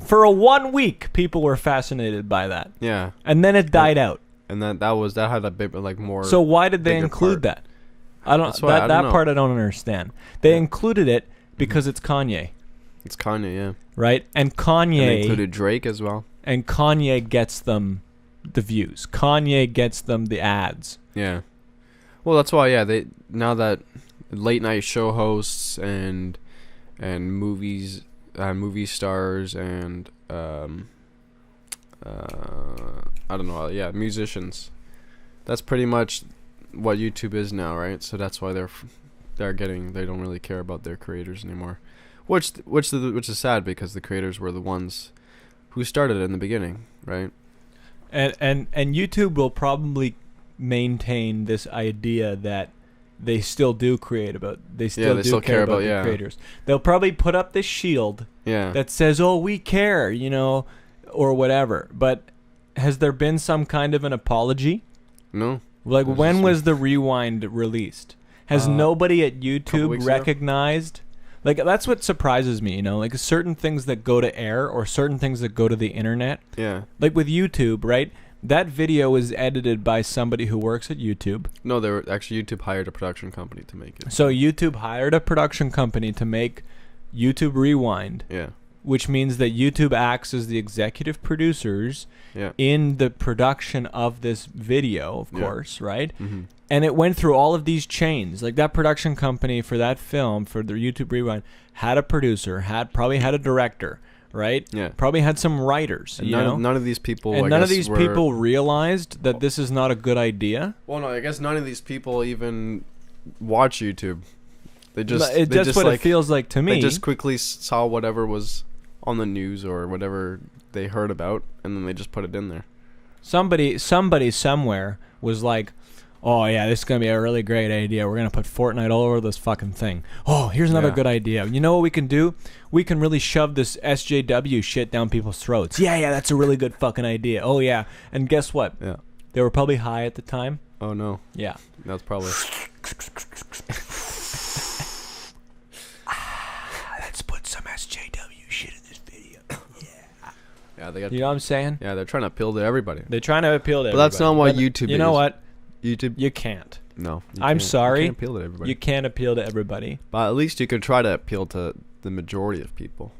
for a 1 week, people were fascinated by that. Yeah. And then it died out. And that had a bit like more. So why did they include that? I don't. That part I don't understand. They included it because it's Kanye. It's Kanye, yeah. Right, and Kanye. And they included Drake as well. And Kanye gets them the views. Kanye gets them the ads. Yeah. Well, that's why. Yeah, now that late night show hosts and movie stars and I don't know, musicians. That's pretty much what YouTube is now, right? So that's why they don't really care about their creators anymore, which is sad because the creators were the ones who started it in the beginning, right? And YouTube will probably maintain this idea that they still do care about the creators. They'll probably put up this shield that says, "Oh, we care," or whatever. But has there been some kind of an apology? No. Like, when was the Rewind released? Has nobody at YouTube recognized? Like, that's what surprises me, like certain things that go to air or certain things that go to the internet. Yeah. Like with YouTube, right? That video was edited by somebody who works at YouTube. No, YouTube hired a production company to make it. So YouTube hired a production company to make YouTube Rewind. Yeah. Which means that YouTube acts as the executive producers in the production of this video, of course, right? Mm-hmm. And it went through all of these chains. Like, that production company for that film, for the YouTube Rewind, had a producer, probably had a director, right? Yeah. Probably had some writers. And none of these people. And none of these people realized that this is not a good idea. Well, no, I guess none of these people even watch YouTube. That's what it feels like to me. They just quickly saw whatever was on the news or whatever they heard about, and then they just put it in there. Somebody somewhere was like, "Oh yeah, this is gonna be a really great idea. We're gonna put Fortnite all over this fucking thing. Oh, here's another good idea. You know what we can do? We can really shove this SJW shit down people's throats. Yeah, that's a really good fucking idea. Oh yeah, and guess what? Yeah, they were probably high at the time. Oh no. Yeah, that's probably. Let's put some SJW shit in this video. Yeah, they got. You know what I'm saying? Yeah, they're trying to appeal to everybody. They're trying to appeal to everybody. But that's not why YouTube. You know what? YouTube. You can't. No. I'm sorry. You can't appeal to everybody. You can't appeal to everybody. But at least you could try to appeal to the majority of people.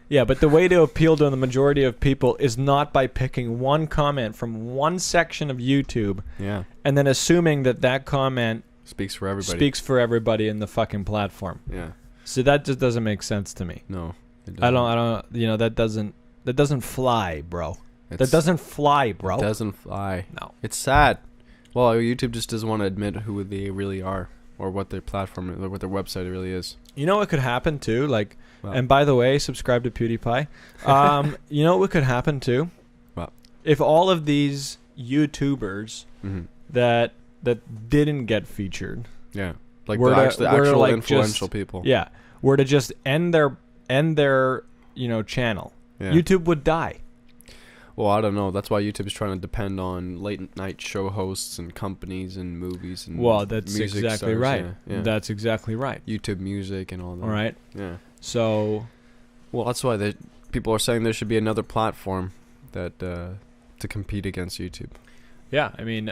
Yeah, but the way to appeal to the majority of people is not by picking one comment from one section of YouTube. Yeah. And then assuming that comment speaks for everybody. Speaks for everybody in the fucking platform. Yeah. So that just doesn't make sense to me. No. I don't. That doesn't fly, bro. That doesn't fly, bro. It doesn't fly. No. It's sad. Well, YouTube just doesn't want to admit who they really are or what their platform or what their website really is. You know what could happen too? Like, Wow. and by the way, subscribe to PewDiePie. You know what could happen too? Wow. If all of these YouTubers Mm-hmm. that didn't get featured, Yeah. Like were the to- actual, were to, actual like, influential just- people. yeah, were to just end their channel, Yeah. YouTube would die. Well, I don't know. That's why YouTube's trying to depend on late night show hosts and companies and movies and Well, that's music exactly stars. right. Yeah. That's exactly right. YouTube Music and all that. All right. Yeah. So, Well, that's why people are saying there should be another platform that to compete against YouTube. yeah, I mean,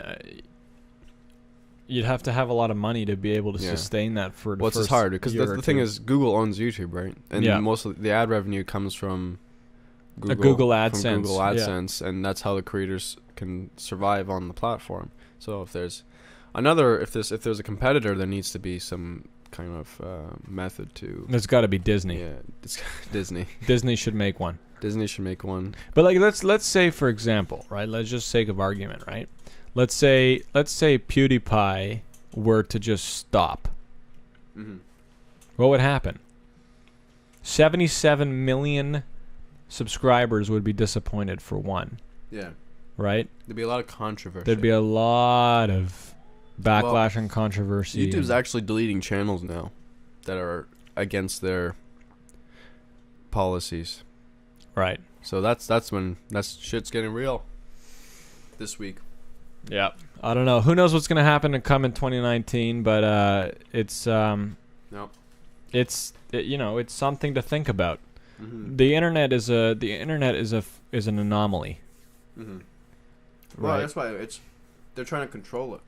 you'd have to have a lot of money to be able to Yeah. sustain that for the Well, it's first hard because year the or thing two. is, Google owns YouTube, right? And Yeah. most of the ad revenue comes from Google, Google from AdSense, Google yeah. AdSense, and that's how the creators can survive on the platform. So if there's a competitor, there needs to be some kind of method to. There's got to be Disney. Yeah, it's Disney. Disney should make one. Disney should make one. But like, let's say, for example, right? Let's just sake of argument, right? Let's say PewDiePie were to just stop. Mm-hmm. What would happen? 77 million subscribers would be disappointed for one, Yeah, right? there'd be a lot of controversy. There'd be a lot of backlash and controversy. YouTube's and- actually deleting channels now that are against their policies. right. So that's when shit's getting real this week. Yeah. I don't know. Who knows what's gonna happen and come in 2019? But it's No. it's something to think about. Mm-hmm. The internet is an anomaly. Mm-hmm. Well, Right. that's why they're trying to control it.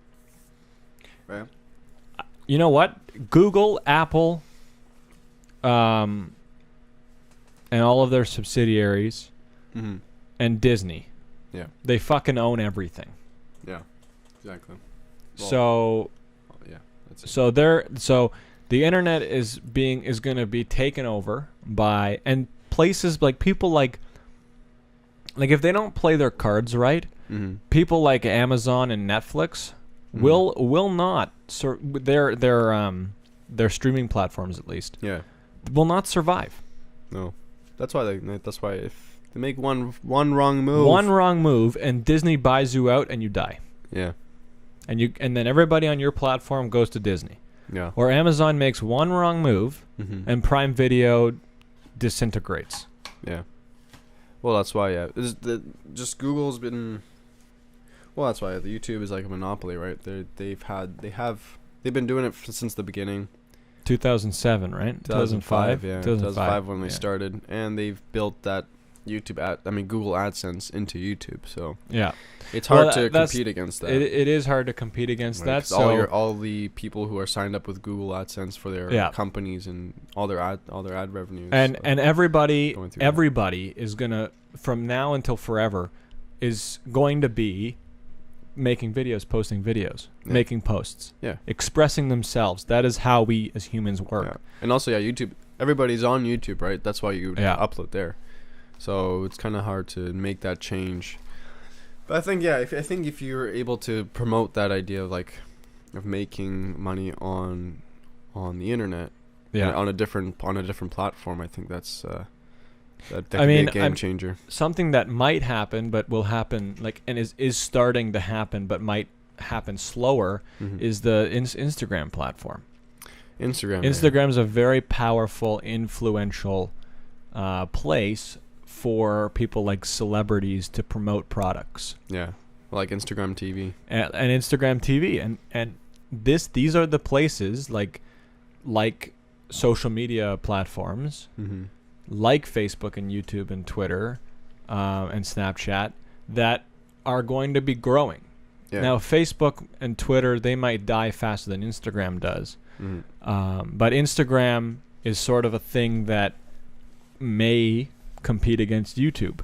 Right. You know what? Google, Apple, and all of their subsidiaries, Mm-hmm. and Disney. Yeah. They fucking own everything. Yeah. Exactly. Well, So yeah. That's it. so the internet is going to be taken over by, and places like people like if they don't play their cards right, Mm-hmm. people like Amazon and Netflix will not their streaming platforms, at least, Yeah. will not survive. No. That's why if they make one wrong move. One wrong move and Disney buys you out and you die. Yeah. And then everybody on your platform goes to Disney. Yeah. Or Amazon makes one wrong move Mm-hmm. and Prime Video disintegrates. Yeah. Well, that's why. Yeah. Just Google's been. Well, that's why the YouTube is like a monopoly, right? They've been doing it since the beginning. 2007, right? 2005. Yeah. 2005 when they started, and they've built that Google AdSense into YouTube. So Yeah. it's hard Well, to that's- compete against that. It is hard to compete against Right, that. 'cause So all the people who are signed up with Google AdSense for their Yeah. companies and all their ad revenues. and everybody going through that. everybody is gonna, from now until forever, is going to be making videos, posting videos, Yeah. making posts, Yeah. expressing themselves. That is how we as humans work. Yeah. And also, YouTube. Everybody's on YouTube, right? That's why you Yeah. upload there. So it's kind of hard to make that change. But I think, if you're able to promote that idea of making money on the internet, Yeah. on a different platform, I think that could I mean, be a game changer. Something that might happen, but will happen, and is starting to happen, but might happen slower, Mhm. is the Instagram platform. Instagram. yeah. Instagram's a very powerful, influential place for people like celebrities to promote products, Yeah, like Instagram TV. and Instagram TV, and these are the places like social media platforms Mm-hmm. like Facebook and YouTube and Twitter and Snapchat that are going to be growing. Yeah. Now, Facebook and Twitter, they might die faster than Instagram does. Mm-hmm. But Instagram is sort of a thing that may compete against YouTube.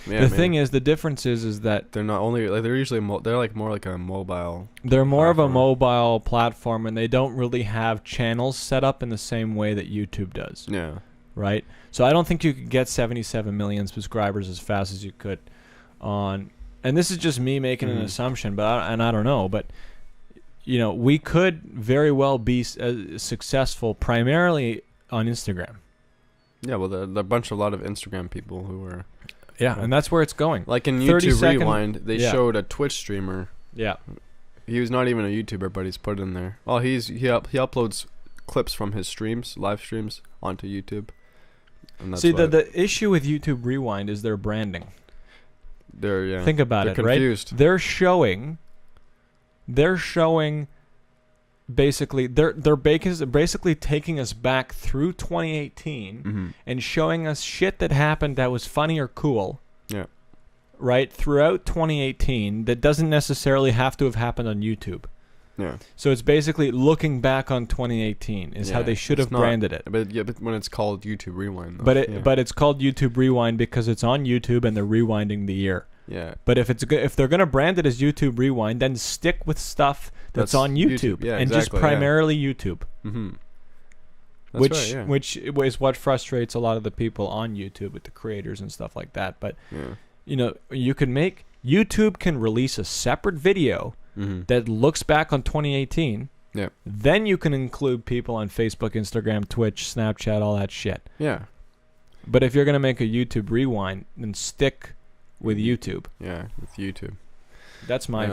Yeah, The thing is, the difference is that they're not only they're usually they're like more like a mobile. they're more of a platform. mobile platform, and they don't really have channels set up in the same way that YouTube does, Yeah. right? So I don't think you could get 77 million subscribers as fast as you could on, and this is just me making an assumption, but I don't know, but you know, we could very well be successful primarily on Instagram. Yeah, well, a lot of Instagram people who were. Yeah, and that's where it's going. Like in YouTube Rewind, they showed a Twitch streamer. Yeah. He was not even a YouTuber, but he's put it in there. Well, he uploads clips from his streams, live streams, onto YouTube. And that's the issue with YouTube Rewind is their branding. Think about it, confused. Right? They're showing basically they're basically taking us back through 2018 and showing us shit that happened that was funny or cool. Yeah. Right? Throughout 2018 that doesn't necessarily have to have happened on YouTube. Yeah. So it's basically looking back on 2018 is how they should have branded it. But when it's called YouTube Rewind. Though. But it's called YouTube Rewind because it's on YouTube and they're rewinding the year. Yeah. But if they're going to brand it as YouTube Rewind, then stick with stuff that's on YouTube, yeah, and just primarily YouTube. Mm-hmm. Which is what frustrates a lot of the people on YouTube with the creators and stuff like that. But you know, YouTube can release a separate video that looks back on 2018. Yeah. Then you can include people on Facebook, Instagram, Twitch, Snapchat, all that shit. Yeah. But if you're going to make a YouTube Rewind, then stick with YouTube. Yeah, with YouTube. That's my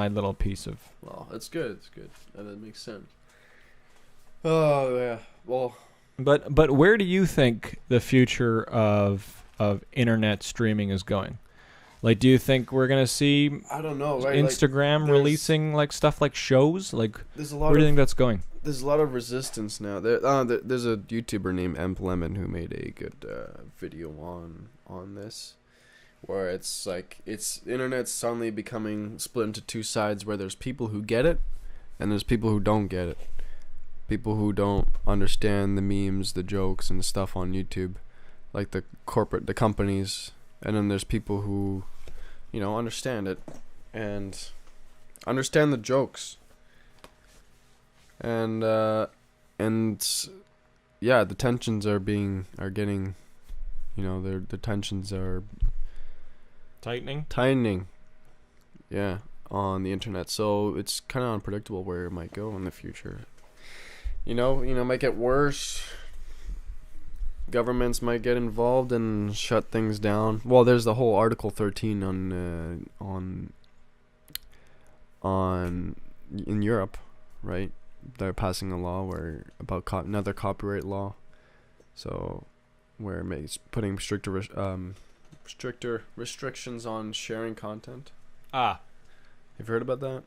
little piece of. Well, it's good. It's good. That makes sense. Oh yeah. Well. But where do you think the future of internet streaming is going? Like, do you think we're gonna see? I don't know. Right? Instagram releasing like stuff like shows? Like, where do you think that's going? There's a lot of resistance now. There's a YouTuber named Lemon who made a good video on this, where it's like internet's suddenly becoming split into two sides, where there's people who get it, and there's people who don't get it. People who don't understand the memes, the jokes, and the stuff on YouTube, like the companies, and then there's people who, you know, understand it and understand the jokes. And yeah, the tensions are getting, you know, the tensions are tightening. Yeah, on the internet. So it's kind of unpredictable where it might go in the future. You know, it might get worse. Governments might get involved and shut things down. Well, there's the whole Article 13 in Europe, right? They're passing a law about another copyright law. So, where it makes putting stricter restrictions on sharing content. Have you heard about that?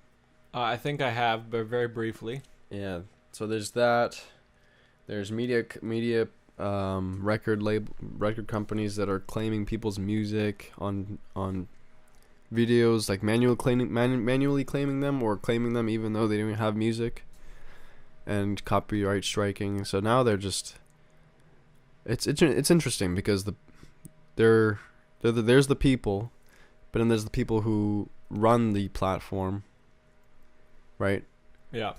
I think I have, but very briefly. Yeah. So there's that. There's media record companies that are claiming people's music on videos, like manually claiming them, or claiming them even though they don't have music, and copyright striking. So now they're just it's interesting because there's the people, but then there's the people who run the platform, right? Yeah.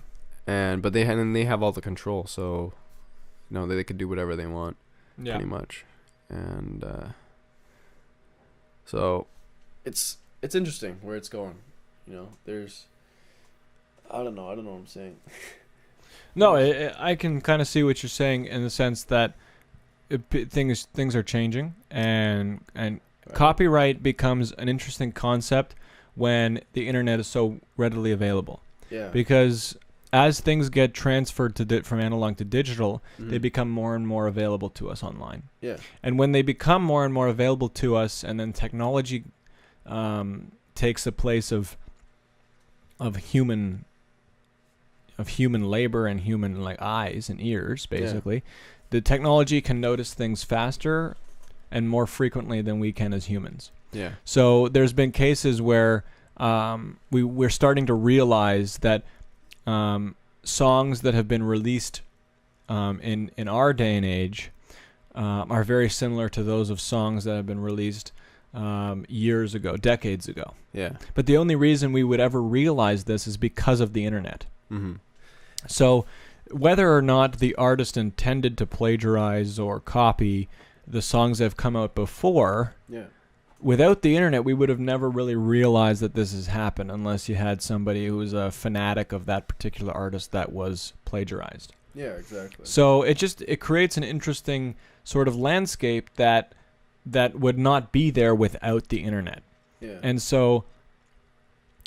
But they have all the control, so you know they could do whatever they want, pretty much. And so it's interesting where it's going. You know, there's I don't know what I'm saying. No, I can kind of see what you're saying in the sense that things are changing, and copyright becomes an interesting concept when the internet is so readily available. Yeah. Because as things get transferred from analog to digital, they become more and more available to us online. Yeah. And when they become more and more available to us, and then technology takes the place of human labor and human like eyes and ears, basically, the technology can notice things faster and more frequently than we can as humans. Yeah. So there's been cases where we're starting to realize that songs that have been released in our day and age are very similar to those of songs that have been released years ago, decades ago. Yeah. But the only reason we would ever realize this is because of the internet. Mm-hmm. So whether or not the artist intended to plagiarize or copy the songs that have come out before, without the internet, we would have never really realized that this has happened unless you had somebody who was a fanatic of that particular artist that was plagiarized. Yeah, exactly. So it creates an interesting sort of landscape that would not be there without the internet. Yeah. And so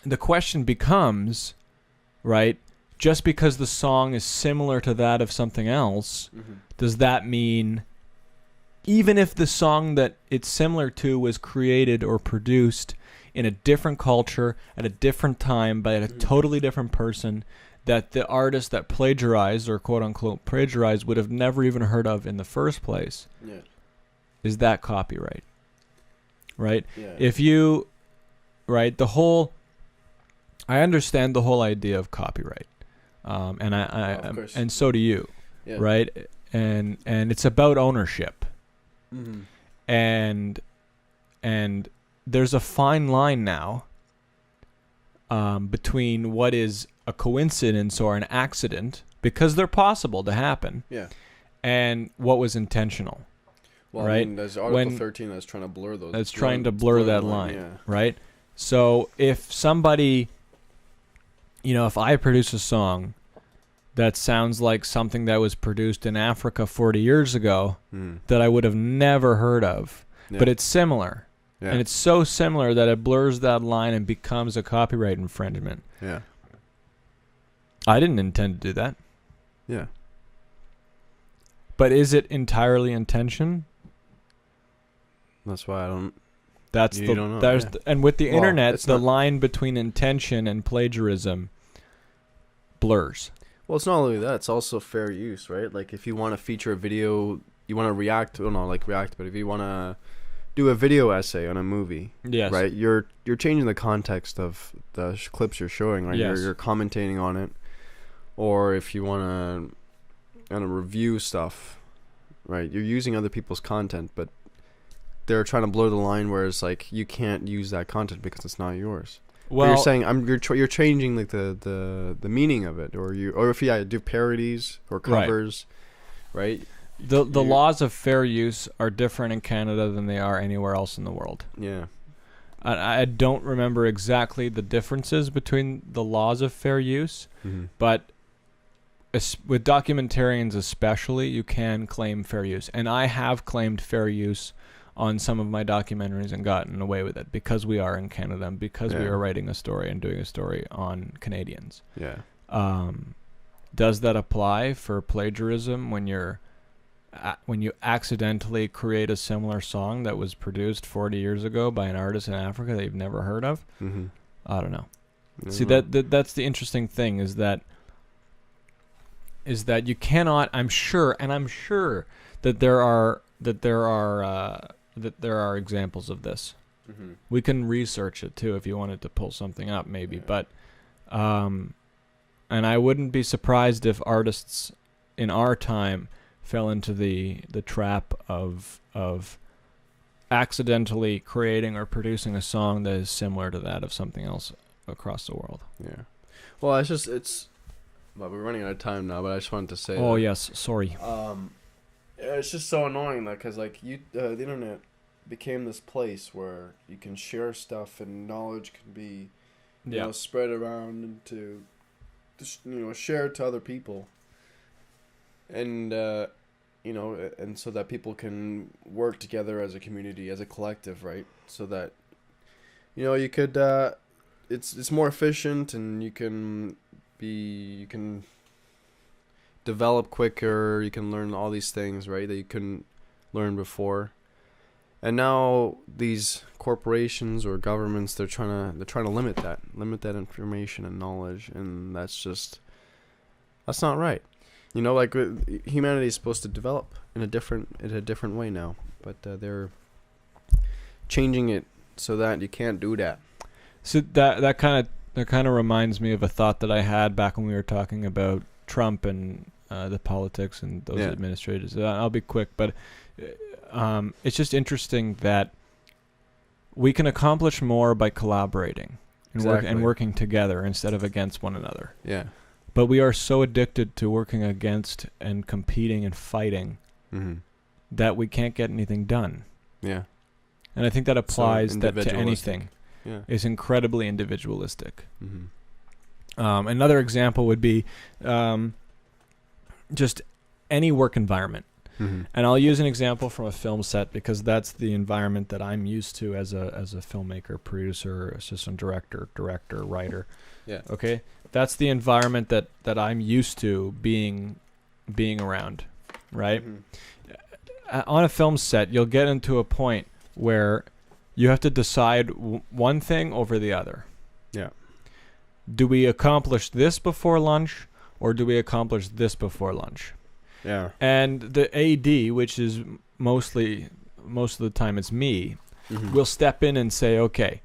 the question becomes, right, just because the song is similar to that of something else, does that mean even if the song that it's similar to was created or produced in a different culture at a different time by a totally different person, that the artist that plagiarized or quote-unquote plagiarized would have never even heard of in the first place, is that copyright? Right? Yeah. If you, right, I understand the whole idea of copyright, and of course. and so do you, right? And it's about ownership, and there's a fine line now between what is a coincidence or an accident, because they're possible to happen, and what was intentional. Well, right? I mean, there's Article 13 that's trying to blur those. That's trying to blur that line, yeah. right? So if somebody, if I produce a song that sounds like something that was produced in Africa 40 years ago that I would have never heard of, but it's similar, and it's so similar that it blurs that line and becomes a copyright infringement. Yeah. I didn't intend to do that. Yeah. But is it entirely intention? That's why I don't. You don't know. And with the internet, the line between intention and plagiarism blurs. Well, it's not only that; it's also fair use, right? Like if you want to feature a video, you want to react. Well, not like react, but if you want to do a video essay on a movie, right? You're changing the context of the clips you're showing, right? Yes. You're commentating on it, or if you want to review stuff, right? You're using other people's content, but they're trying to blur the line where it's like you can't use that content because it's not yours. Well, but you're saying you're changing like the meaning of it, or if you do parodies or covers, right? The laws of fair use are different in Canada than they are anywhere else in the world. Yeah. I don't remember exactly the differences between the laws of fair use, but with documentarians especially, you can claim fair use. And I have claimed fair use on some of my documentaries and gotten away with it because we are in Canada and because we are writing a story and doing a story on Canadians. Yeah. Does that apply for plagiarism when you accidentally create a similar song that was produced 40 years ago by an artist in Africa that you've never heard of? I don't know. See, that's the interesting thing is that you cannot. I'm sure that there are examples of this. We can research it too if you wanted to pull something up, maybe. But and I wouldn't be surprised if artists in our time fell into the trap of accidentally creating or producing a song that is similar to that of something else across the world. Yeah. Well, well, we're running out of time now, but I just wanted to say. Oh yes, sorry. It's just so annoying because the internet became this place where you can share stuff and knowledge can be, spread around and to shared to other people. And and so that people can work together as a community, as a collective, right? So that you could it's more efficient and you can develop quicker, you can learn all these things, right, that you couldn't learn before. And now these corporations or governments, they're trying to limit that information and knowledge, and that's not right. Like humanity is supposed to develop in a different way now, but they're changing it so that you can't do that. So that kind of reminds me of a thought that I had back when we were talking about Trump and the politics and those administrators. I'll be quick, but it's just interesting that we can accomplish more by collaborating and working together instead of against one another. Yeah. But we are so addicted to working against and competing and fighting that we can't get anything done. Yeah. And I think that applies that to individualistic. anything. Yeah. It's incredibly individualistic. Mm-hmm. Another example would be just any work environment. Mm-hmm. And I'll use an example from a film set because that's the environment that I'm used to as a filmmaker, producer, assistant director, writer. Yeah. Okay? That's the environment that I'm used to being around, right? Mm-hmm. On a film set, you'll get into a point where you have to decide one thing over the other. Yeah. Do we accomplish this before lunch, or do we accomplish this before lunch? Yeah. And the AD, which is most of the time it's me, will step in and say, okay,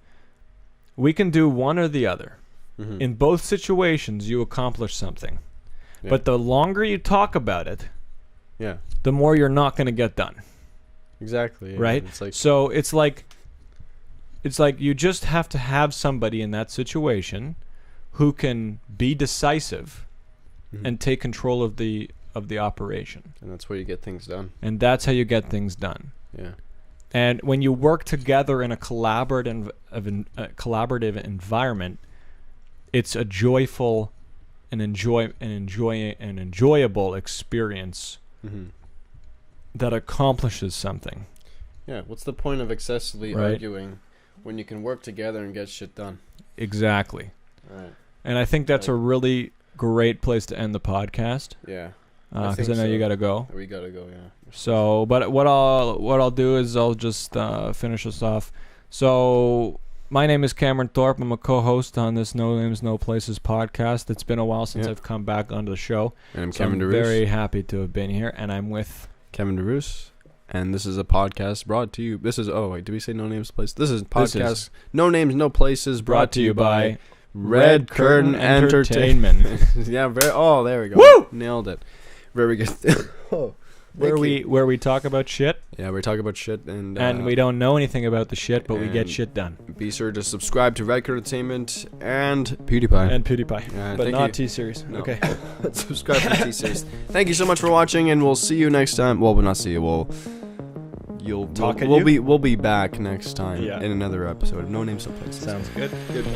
we can do one or the other. Mm-hmm. In both situations, you accomplish something. Yeah. But the longer you talk about it, Yeah. the more you're not going to get done. Exactly. Yeah. Right? It's like, So it's like you just have to have somebody in that situation who can be decisive and take control of the operation. and that's where you get things done. And that's how you get things done. Yeah. And when you work together in a collaborative environment, it's a joyful and enjoyable experience that accomplishes something. Yeah. What's the point of excessively Right. arguing when you can work together and get shit done? Exactly. Right. And I think that's a really great place to end the podcast. Yeah. Because I know you got to go. We gotta go. Yeah. So, but what I'll do is I'll just finish us off. So, my name is Cameron Thorpe. I'm a co-host on this No Names No Places podcast. It's been a while since I've come back onto the show. And I'm So Kevin I'm DeReus. very happy to have been here, and I'm with Kevin DeReus. And this is a podcast brought to you. This is did we say No Names Places? This is podcast No Names No Places brought to you by Red Curtain Entertainment. Yeah, there we go. Woo! Nailed it. Very good. where we talk about shit, Yeah, we talk about shit and we don't know anything about the shit, but we get shit done. be sure to subscribe to Red Curtain Entertainment and PewDiePie. And PewDiePie, but thank not you. T-Series. No. Okay. Subscribe to T-Series. Thank you so much for watching, and we'll see you next time. Well, we'll not see you. We'll We'll be back next time Yeah. in another episode of No Names No Places. Sounds good. Good.